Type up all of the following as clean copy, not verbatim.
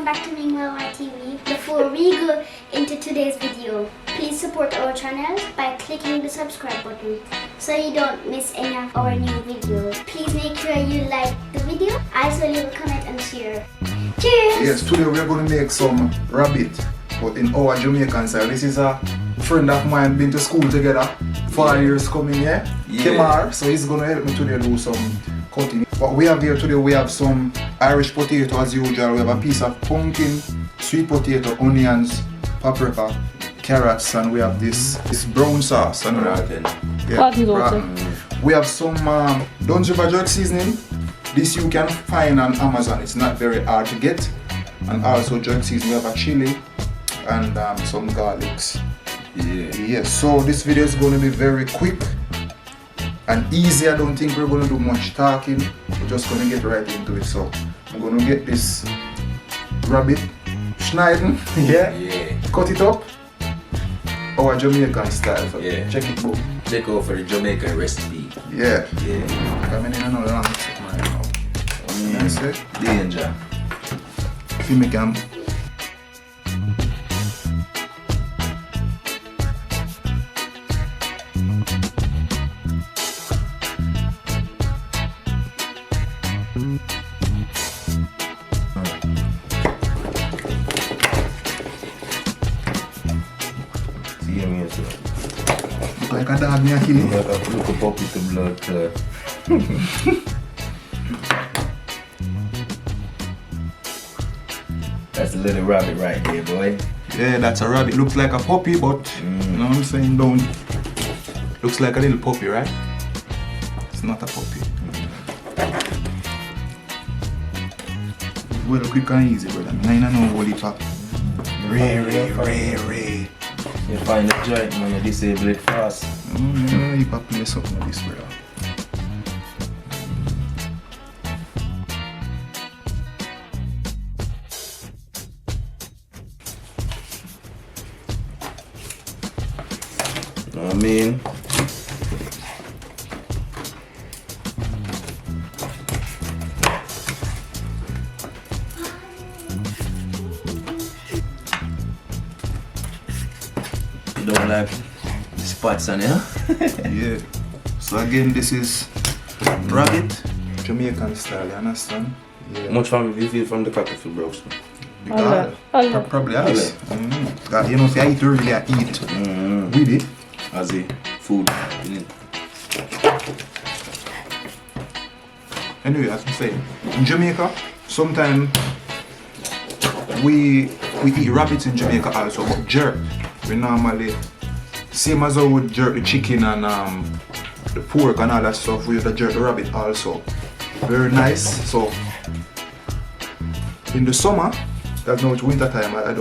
back to Ming TV. Before we go into today's video, please support our channel by clicking the subscribe button so you don't miss any of our new videos. Please make sure you like the video, also leave a comment and share. Cheers! Yes, today we're going to make some rabbit, but in our Jamaican style. This is a friend of mine, been to school together, 4 years coming here, Kemar, so he's going to help me today do some cutting. What we have here today, we have some Irish potato as usual. We have a piece of pumpkin, sweet potato, onions, paprika, carrots, and we have this brown sauce. We have some Dungeon jerk seasoning. This you can find on Amazon. It's not very hard to get. And also jerk seasoning. We have a chili and some garlics. Yes. So this video is going to be very quick and easy. I don't think we're going to do much talking. We're just going to get right into it. So I'm going to get this rabbit schneiden. Cut it up. Our Jamaican style. So check it out. Check out for the Jamaican recipe. Coming in another one right now. Danger. If you make them. Look like a dog, me a kill. Look a puppy to blood. That's a little rabbit right there, boy. Yeah, that's a rabbit. Looks like a puppy, but you know what I'm saying? Don't. Looks like a little puppy, right? It's not a puppy. Well, quick and easy, brother. I don't know what it's for. Ray. You find the joint when you disable it fast. You can play something with this, brother. Know what I mean? You don't like spots on it, huh? Yeah. So again, this is rabbit, Jamaican style, you understand? Yeah. Much fun you feel from the cocktail bros? Probably has. God, you know, if I eat really, I eat with it. As a food. Anyway, as I'm saying, in Jamaica, sometimes we eat rabbits in Jamaica also, but jerk. We normally, same as how we jerk the chicken and the pork and all that stuff, we jerk the rabbit also. Very nice. So in the summer, that's not winter time, I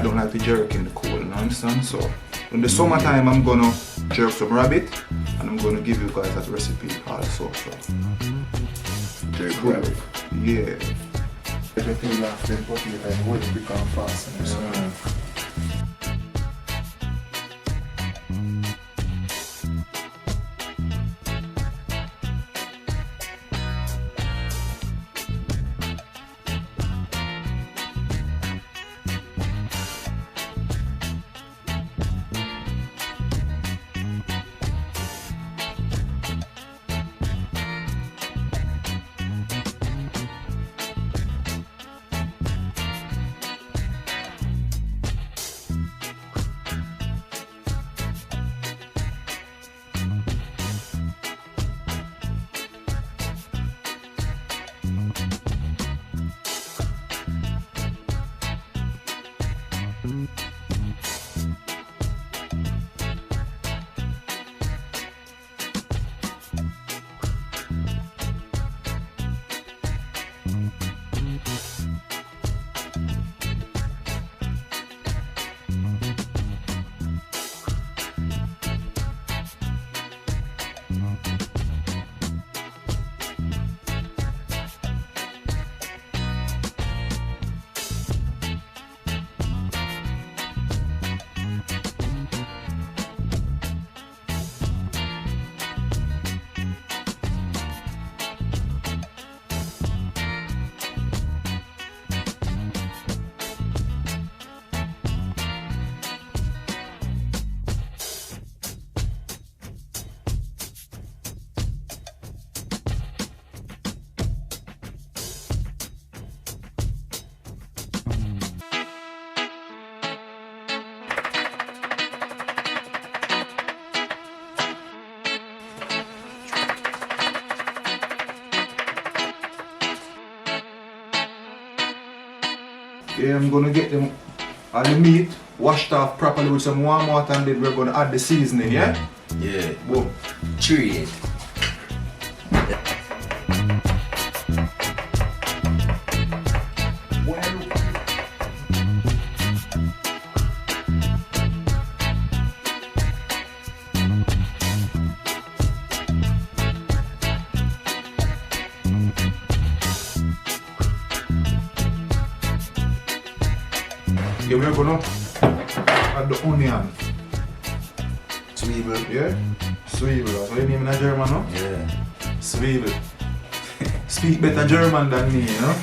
don't like to jerk in the cold, you understand? So in the summertime, I'm gonna jerk some rabbit and I'm gonna give you guys that recipe also. So Jerk rabbit. Yeah. Everything left then potato and wood become fast. Yeah, I'm gonna get them all the meat washed off properly with some warm water, and then we're gonna add the seasoning, yeah? Yeah. Boom. Cheery. Yeah, we're gonna add the onion. Zwiebel. Yeah? Zwiebel. That's what you name in German, no? Yeah. Zwiebel. Speak better German than me, you know?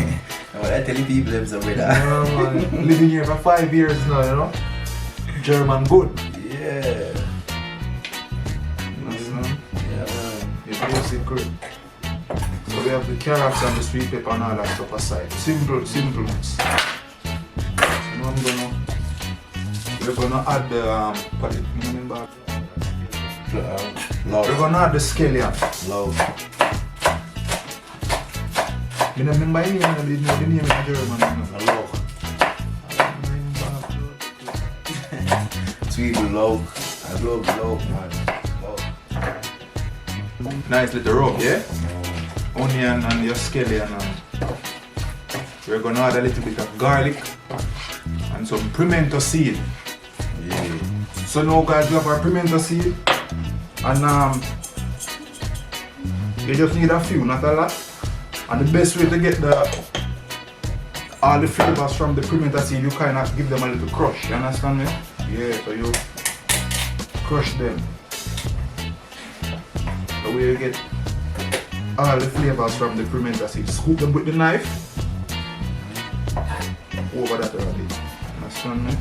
Oh, I tell the people them somewhere that. Man, living here for 5 years now, you know? German good. Yeah. Nice, man. Yeah, man. It's basic good. So we have the carrots and the sweet pepper and all that stuff aside. Simple, simple. Now we're gonna add the what it, you remember? Love. We're gonna add the scallion. Love. You don't remember any of the name in German? Love. Zwiebel, love. I love love, man. Love. Nice little rub, yeah? Onion and your scallion. And we're gonna add a little bit of garlic and some pimento seed. Yeah. So now guys, we have our pimento seed, and you just need a few, not a lot. And the best way to get all the flavors from the pimento seed, you kind of give them a little crush, you understand me? Yeah, so you crush them. The way you get all the flavors from the pimento seed. Scoop them with the knife over that already. Understand me?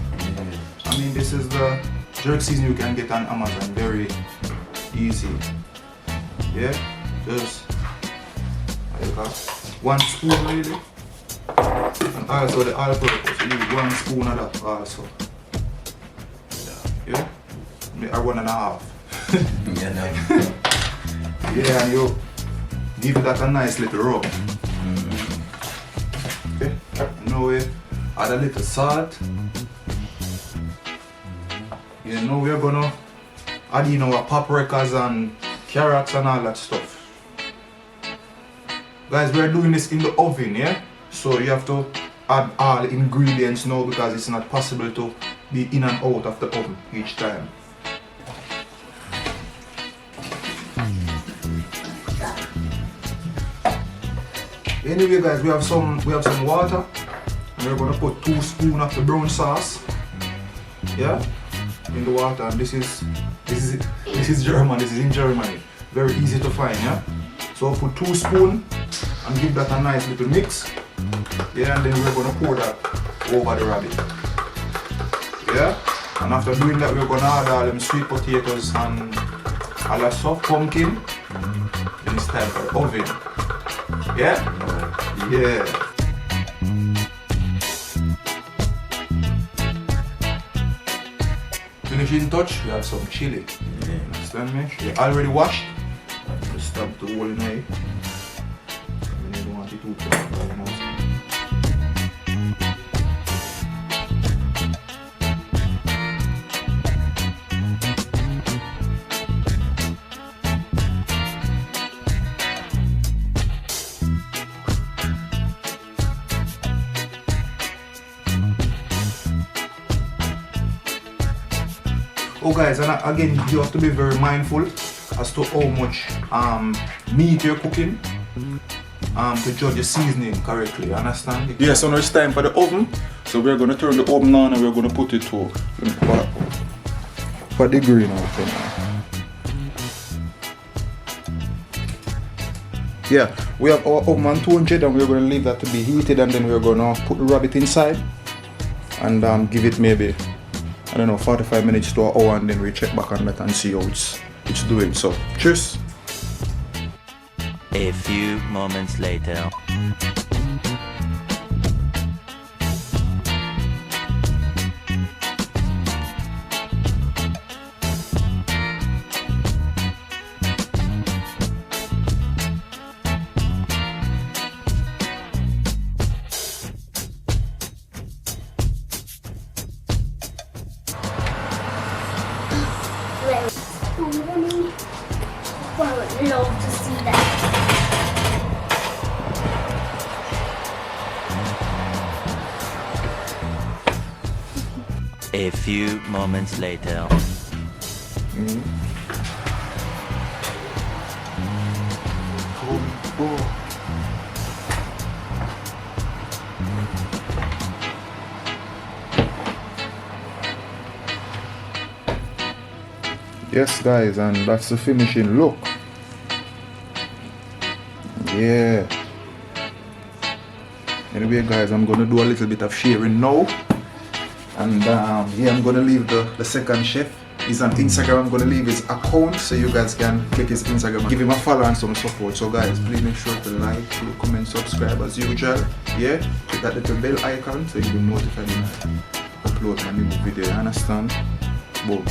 I mean, this is the jerk season you can get on Amazon, very easy. Yeah, just like 1 spoon really, and also the all-purpose. You need 1 spoon of that also. Yeah, maybe 1.5. Yeah, no. Yeah, and you give that a nice little rub. Okay, now we add a little salt. Yeah, now we're gonna add in our paprikas and carrots and all that stuff. Guys, we're doing this in the oven, yeah? So you have to add all ingredients now because it's not possible to be in and out of the oven each time. Anyway guys, we have some water, and we're gonna put 2 spoons of the brown sauce. Yeah? In the water, and this is German, this is in Germany. Very easy to find, yeah? So I'll put 2 spoons and give that a nice little mix. Yeah, and then we're gonna pour that over the rabbit. Yeah? And after doing that, we're gonna add all them sweet potatoes and all that stuff, pumpkin. Then it's time for the oven. Yeah? Yeah. Finishing touch, we have some chili. Understand me? Yeah, already washed. Just stab the whole in way. And you don't want it too cold. Oh guys, and again, you have to be very mindful as to how much meat you're cooking to judge the seasoning correctly, you understand? Yeah, so now it's time for the oven. So we're going to turn the oven on and we're going to put it to what degree now? Yeah, we have our oven on 200 and we're going to leave that to be heated, and then we're going to put the rabbit inside and give it maybe, I don't know, 45 minutes to an hour, and then we check back on that and see how it's doing. So, cheers! A few moments later. morning. Well, I would love to see that. A few moments later. Yes guys, and that's the finishing look. Yeah. Anyway guys, I'm gonna do a little bit of sharing now. And yeah, I'm gonna leave the second chef. He's on Instagram. I'm gonna leave his account so you guys can click his Instagram and give him a follow and some support. So guys, please make sure to like, comment, subscribe as usual. Yeah, hit that little bell icon so you'll be notified when I upload my new video. You understand? Boom.